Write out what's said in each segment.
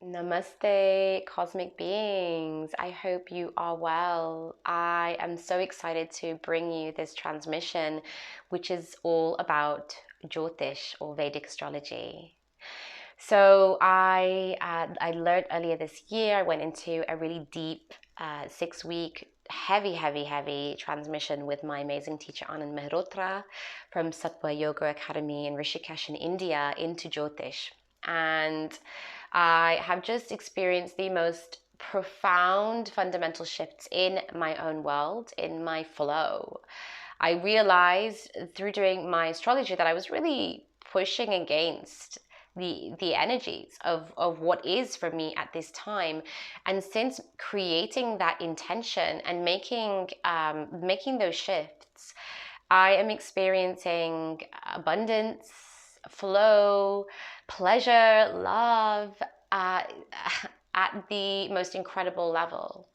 Namaste, cosmic beings. I hope you are well. I am so excited to bring you this transmission, which is all about Jyotish or Vedic Astrology. So I learned earlier this year. I went into a really deep 6 week heavy transmission with my amazing teacher Anand Mehrotra from Sattva Yoga Academy in Rishikesh in India into Jyotish. And I have just experienced the most profound fundamental shifts in my own world, in my flow. I realized through doing my astrology that I was really pushing against the energies of what is for me at this time. And since creating that intention and making those shifts, I am experiencing abundance, flow, pleasure, love at the most incredible level.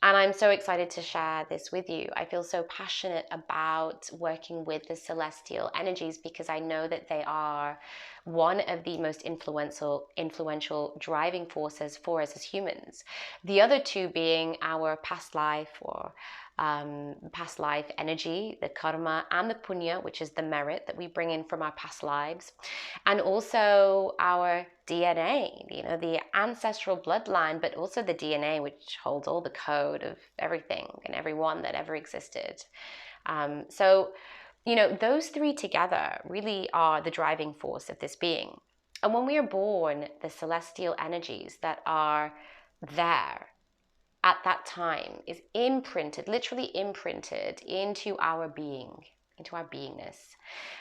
And I'm so excited to share this with you. I feel so passionate about working with the celestial energies because I know that they are one of the most influential driving forces for us as humans. The other two being our past life or past life energy, the karma, and the punya, which is the merit that we bring in from our past lives, and also our DNA, the ancestral bloodline, but also the DNA, which holds all the code of everything and everyone that ever existed. So those three together really are the driving force of this being. And when we are born, the celestial energies that are there at that time is imprinted, literally imprinted into our being, into our beingness.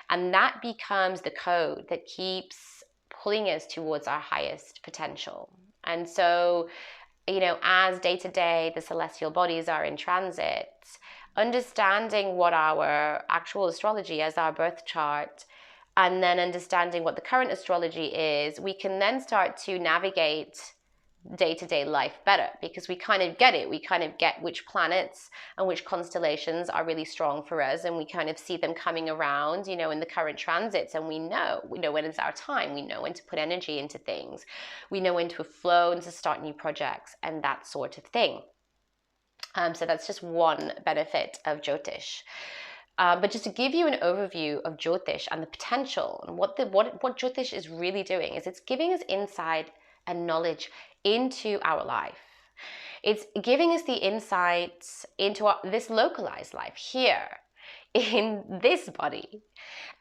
And that becomes the code that keeps pulling us towards our highest potential. And so, as day to day the celestial bodies are in transit, understanding what our actual astrology as our birth chart, and then understanding what the current astrology is, we can then start to navigate day-to-day life better because we kind of get it. We kind of get which planets and which constellations are really strong for us, and we kind of see them coming around, in the current transits, and we know when it's our time. We know when to put energy into things. We know when to flow and to start new projects and that sort of thing. So that's just one benefit of Jyotish. But just to give you an overview of Jyotish and the potential, and what Jyotish is really doing is it's giving us insight and knowledge into our life. It's giving us the insights into this localized life here in this body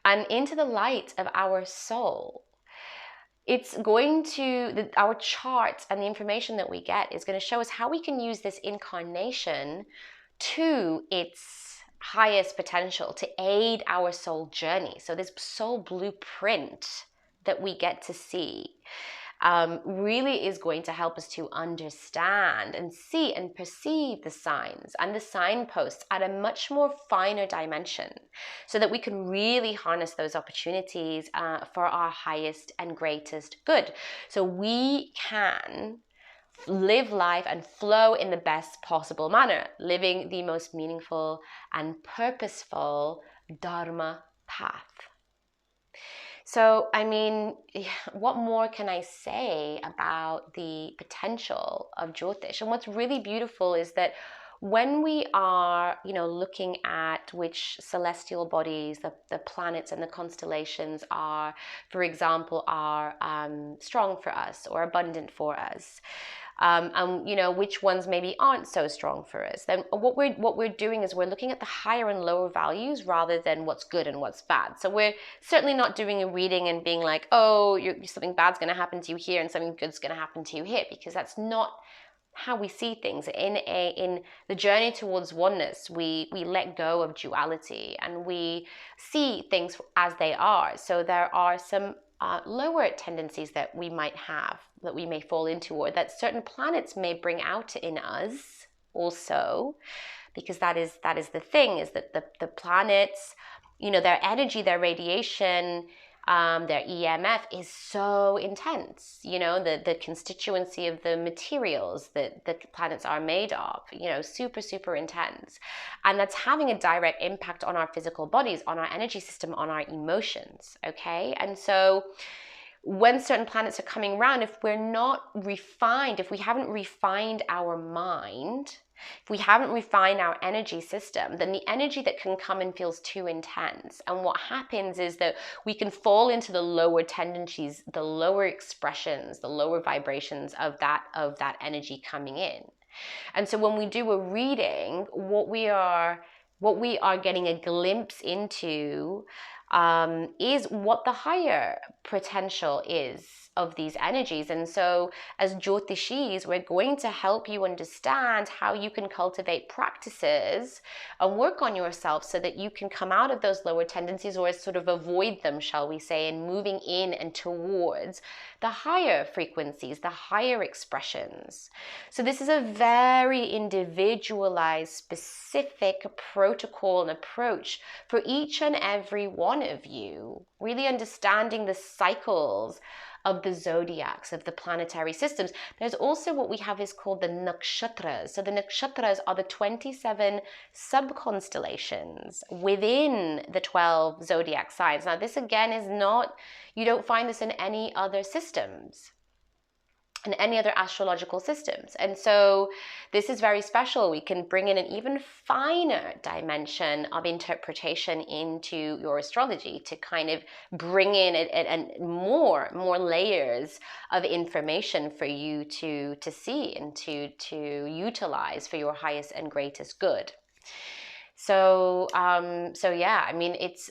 and into the light of our soul. It's going to, our chart and the information that we get is going to show us how we can use this incarnation to its highest potential to aid our soul journey. So this soul blueprint that we get to see really is going to help us to understand and see and perceive the signs and the signposts at a much more finer dimension so that we can really harness those opportunities for our highest and greatest good. So we can live life and flow in the best possible manner, living the most meaningful and purposeful Dharma path. So, what more can I say about the potential of Jyotish? And what's really beautiful is that when we are, looking at which celestial bodies, the planets and the constellations are, for example, are strong for us or abundant for us, and which ones maybe aren't so strong for us, then what we're doing is we're looking at the higher and lower values rather than what's good and what's bad. So we're certainly not doing a reading and being like, oh, something bad's going to happen to you here and something good's going to happen to you here, because that's not how we see things. In the journey towards oneness, we let go of duality and we see things as they are. So there are some lower tendencies that we might have, that we may fall into, or that certain planets may bring out in us also, because that is the thing, is that the planets, their energy, their radiation, their EMF is so intense, the constituency of the materials that the planets are made of, super intense. And that's having a direct impact on our physical bodies, on our energy system, on our emotions, okay? And so when certain planets are coming around, if we're not refined, if we haven't refined our mind, if we haven't refined our energy system, then the energy that can come in feels too intense. And what happens is that we can fall into the lower tendencies, the lower expressions, the lower vibrations of that energy coming in. And so when we do a reading, what we are getting a glimpse into is what the higher potential is of these energies. And so as Jyotishis, we're going to help you understand how you can cultivate practices and work on yourself so that you can come out of those lower tendencies, or sort of avoid them, shall we say, and moving in and towards the higher frequencies, the higher expressions. So this is a very individualized, specific protocol and approach for each and every one of you, really understanding the cycles of the zodiacs, of the planetary systems. There's also what we have is called the nakshatras. So the nakshatras are the 27 sub-constellations within the 12 zodiac signs. Now this again is not, you don't find this in any other systems, in any other astrological systems. And so this is very special. We can bring in an even finer dimension of interpretation into your astrology to kind of bring in and more layers of information for you to see and to utilize for your highest and greatest good. So yeah, I mean, it's,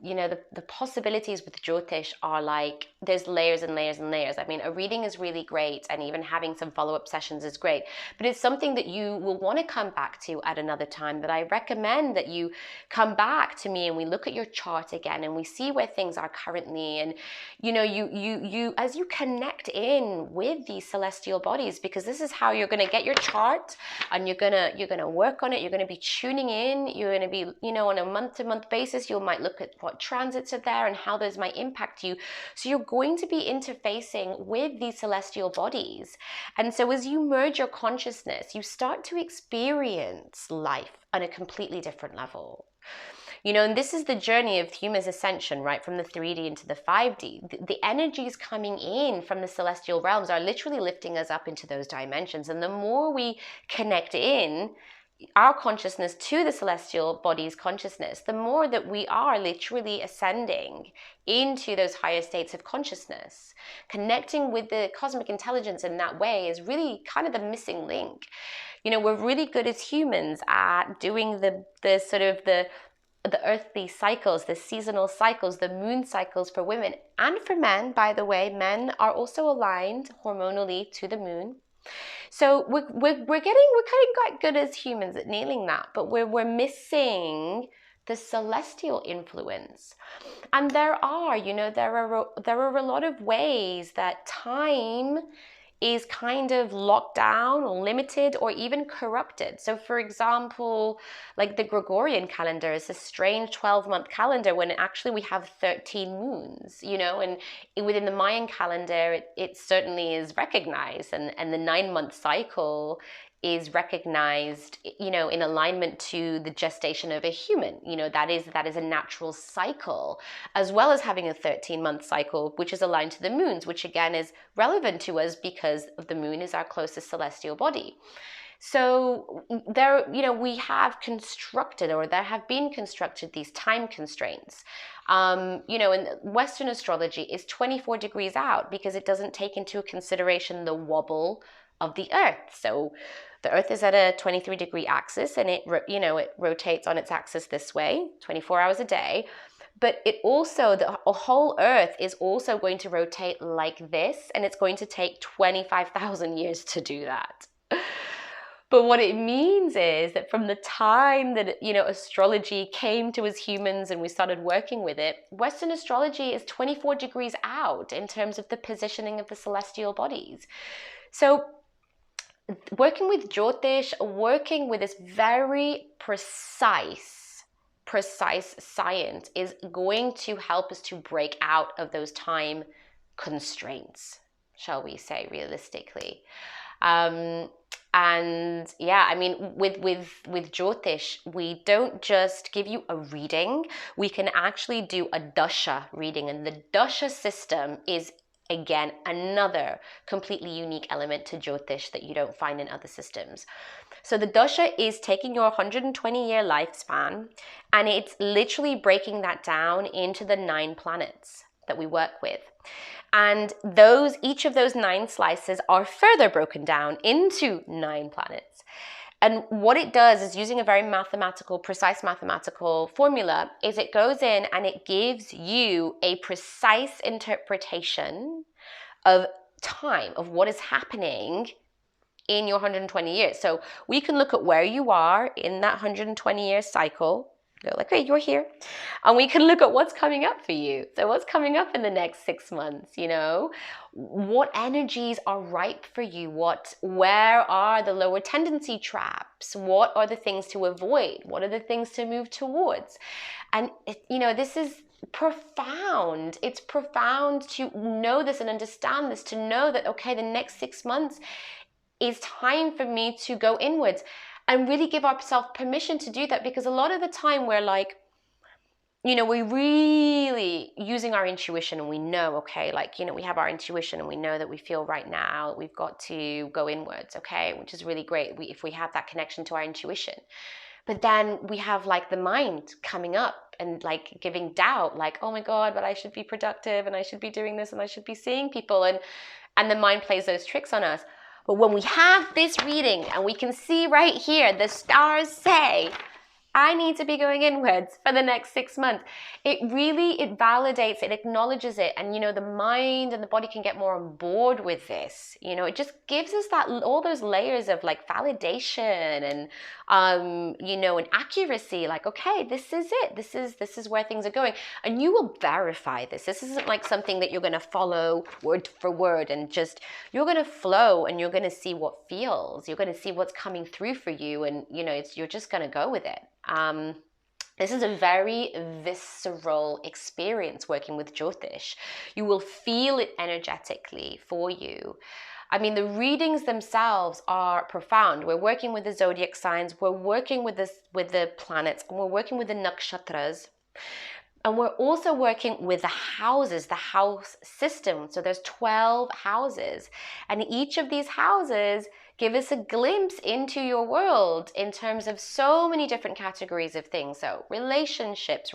you know, the possibilities with Jyotish are like, there's layers and layers and layers. I mean, a reading is really great, and even having some follow-up sessions is great, but it's something that you will want to come back to at another time. That I recommend that you come back to me and we look at your chart again and we see where things are currently. And, you know, you as you connect in with these celestial bodies, because this is how you're going to get your chart, and you're going to work on it. You're going to be tuning in. You're going to be, you know, on a month-to-month basis, you might look at what transits are there and how those might impact you. So you're going to be interfacing with these celestial bodies. And so as you merge your consciousness, you start to experience life on a completely different level. You know, and this is the journey of human ascension, right? From the 3D into the 5D. The energies coming in from the celestial realms are literally lifting us up into those dimensions. And the more we connect in our consciousness to the celestial body's consciousness, the more that we are literally ascending into those higher states of consciousness. Connecting with the cosmic intelligence in that way is really kind of the missing link. You know, we're really good as humans at doing the sort of the earthly cycles, the seasonal cycles, the moon cycles for women and for men. By the way, men are also aligned hormonally to the moon. So we're getting quite good as humans at nailing that, but we're missing the celestial influence. And there are a lot of ways that time is kind of locked down or limited or even corrupted. So for example, like the Gregorian calendar is a strange 12-month calendar when actually we have 13 moons, you know, and within the Mayan calendar, it certainly is recognized, and the 9-month cycle is recognized, you know, in alignment to the gestation of a human. You know, that is a natural cycle, as well as having a 13-month cycle, which is aligned to the moons, which again is relevant to us because the moon is our closest celestial body. So there, you know, we have constructed, or there have been constructed, these time constraints. You know, and Western astrology is 24 degrees out because it doesn't take into consideration the wobble of the Earth. So the Earth is at a 23-degree axis, and it rotates on its axis this way, 24 hours a day. But it also, the whole Earth is also going to rotate like this, and it's going to take 25,000 years to do that. But what it means is that from the time that, you know, astrology came to us humans and we started working with it, Western astrology is 24 degrees out in terms of the positioning of the celestial bodies. So working with Jyotish, working with this very precise science is going to help us to break out of those time constraints. shall we say, realistically. And yeah, I mean, with Jyotish, we don't just give you a reading. We can actually do a dasha reading, and the dasha system is again another completely unique element to Jyotish that you don't find in other systems. So the dasha is taking your 120-year lifespan, and it's literally breaking that down into the 9 planets that we work with. And each of those 9 slices are further broken down into 9 planets. And what it does is, using a very precise mathematical formula, is it goes in and it gives you a precise interpretation of time, of what is happening in your 120 years. So we can look at where you are in that 120-year cycle. Go like, okay, you're here. And we can look at what's coming up for you. So what's coming up in the next 6 months, you know? What energies are ripe for you? Where are the lower tendency traps? What are the things to avoid? What are the things to move towards? And, this is profound. It's profound to know this and understand this, to know that, okay, the next 6 months is time for me to go inwards. And really give ourselves permission to do that, because a lot of the time we're like, we're really using our intuition, and we know, okay, we have our intuition and we know that we feel right now we've got to go inwards, okay, which is really great if we have that connection to our intuition. But then we have the mind coming up and giving doubt, oh my God, but I should be productive and I should be doing this and I should be seeing people, and the mind plays those tricks on us. But when we have this reading and we can see right here, the stars say, I need to be going inwards for the next 6 months. It validates, it acknowledges it. And, the mind and the body can get more on board with this. It just gives us all those layers of validation and, and accuracy. Okay, this is it. This is where things are going. And you will verify this. This isn't something that you're going to follow word for word and you're going to flow, and you're going to see what feels. You're going to see what's coming through for you. And, you're just going to go with it. This is a very visceral experience working with Jyotish. You will feel it energetically for you. I mean, the readings themselves are profound. We're working with the zodiac signs, we're working with the planets, and we're working with the nakshatras. And we're also working with the houses, the house system. So there's 12 houses. And each of these houses give us a glimpse into your world in terms of so many different categories of things. So relationships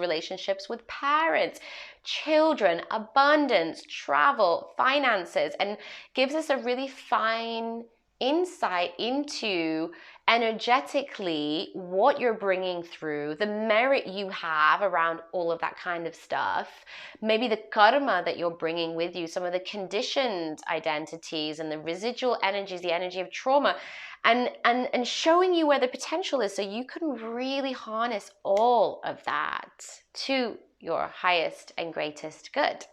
with parents, children, abundance, travel, finances, and gives us a really fine insight into energetically what you're bringing through, the merit you have around all of that kind of stuff, maybe the karma that you're bringing with you, some of the conditioned identities and the residual energies, the energy of trauma, and showing you where the potential is, so you can really harness all of that to your highest and greatest good.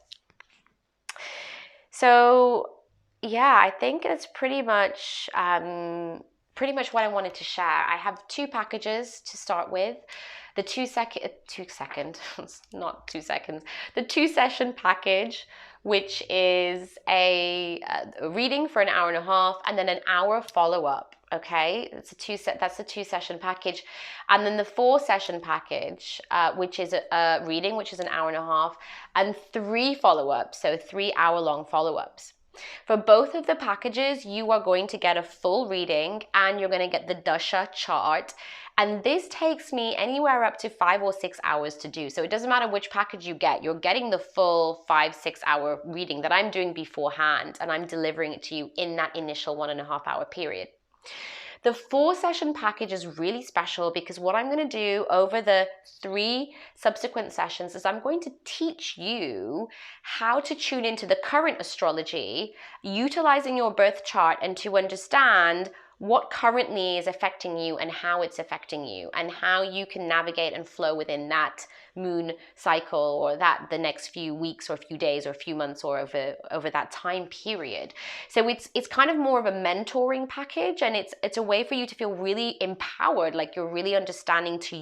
So yeah, I think it's pretty much what I wanted to share. I have 2 packages to start with. The 2-session package, which is a reading for an hour and a half, and then an hour follow-up. Okay, that's the 2-session package. And then the 4-session package, which is a reading, which is an hour and a half, and 3 follow-ups, so 3-hour-long follow-ups. For both of the packages, you are going to get a full reading, and you're going to get the dasha chart. And this takes me anywhere up to 5 or 6 hours to do. So it doesn't matter which package you get. You're getting the full 5-6 hour reading that I'm doing beforehand, and I'm delivering it to you in that initial 1.5 hour period. The 4-session package is really special because what I'm going to do over the 3 subsequent sessions is I'm going to teach you how to tune into the current astrology, utilizing your birth chart, and to understand what currently is affecting you and how it's affecting you, and how you can navigate and flow within that moon cycle, or that the next few weeks or a few days or a few months, or over that time period. So it's kind of more of a mentoring package, and it's a way for you to feel really empowered, like you're really understanding to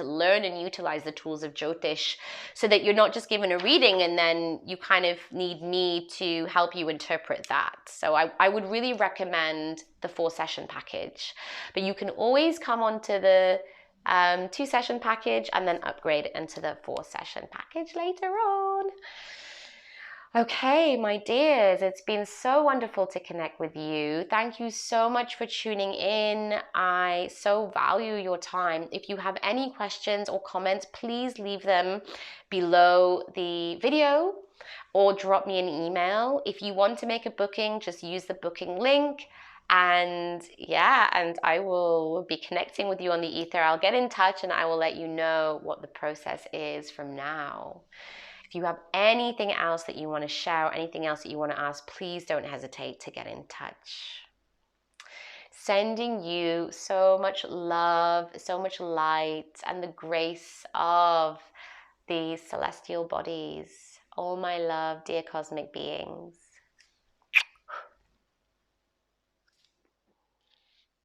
learn and utilize the tools of Jyotish, so that you're not just given a reading and then you kind of need me to help you interpret that. So I would really recommend the 4-session package, but you can always come onto the 2-session package and then upgrade into the 4-session package later on. Okay, my dears, it's been so wonderful to connect with you. Thank you so much for tuning in. I so value your time. If you have any questions or comments, please leave them below the video or drop me an email. If you want to make a booking, just use the booking link. And yeah, and I will be connecting with you on the ether. I'll get in touch and I will let you know what the process is from now. If you have anything else that you want to share, or anything else that you want to ask, please don't hesitate to get in touch. Sending you so much love, so much light, and the grace of these celestial bodies. All my love, dear cosmic beings.